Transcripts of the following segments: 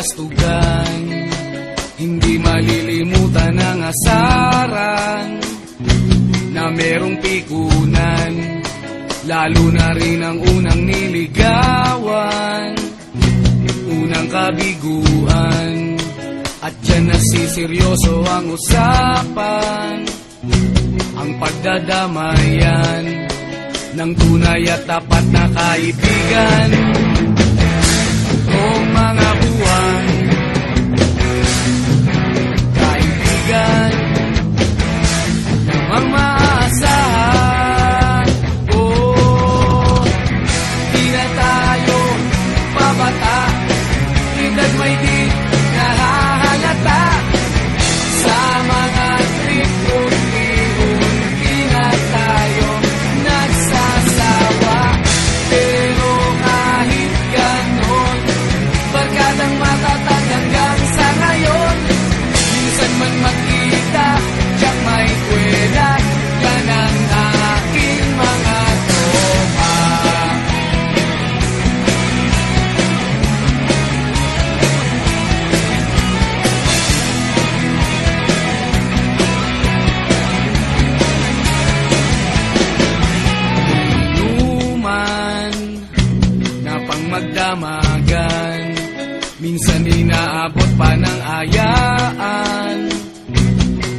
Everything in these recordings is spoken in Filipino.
kastugan, hindi malilimutan ang asaran na merong pikunan, lalo na rin ang unang niligawan, unang kabiguan. At dyan nasiseryoso ang usapan, ang pagdadamayan ng tunay at tapat na kaibigan. Kung mga buwan, kaibigan namang maaasahan. Oh, di na tayo pabata, hindad may di nahahalata sa mga trip unti-unti na tayo nagsasawa. Pero kahit ganon, barkadang matatag hanggang sa ngayon. Minsan man magkita, tiyak may kwela, yan ang aking mga tropa. Inuman na pang magdamagan, minsan inaabot pa ng ayaan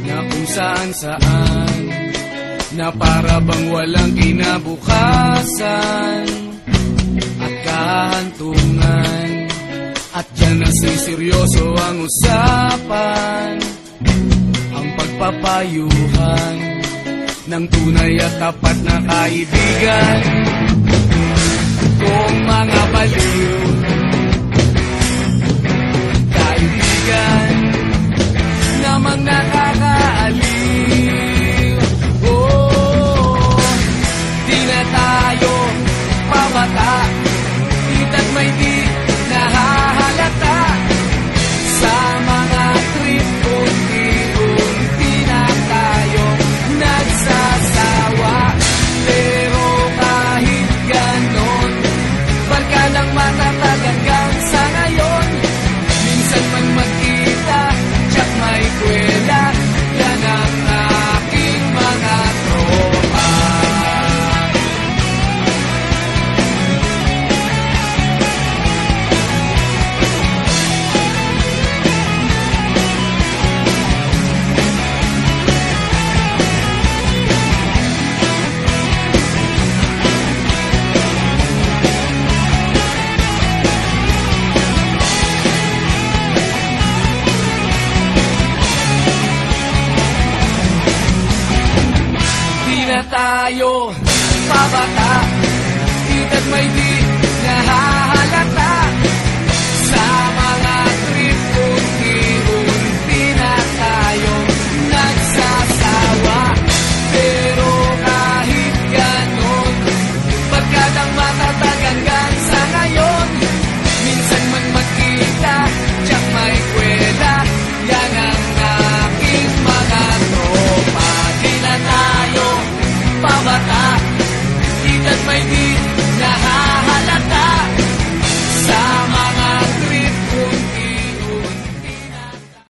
na kung saan-saan, na para bang walang kinabukasan at kahantungan. At dyan nasiseryoso ang usapan, ang pagpapayuhan ng tunay at tapat na kaibigan. Kung mga baliw, kaibigan namang nakakaaliw. Oh, di na tayo pabata, hindad may di nahahalata sa mga trip unti-unti na tayo nagsasawa. Pero kahit ganon, barkadang matatag hanggang sa ngayon. Minsan man magkita, tiyak may kwela, yan ang aking mga tropa. Di na tayo pabata, hindad may di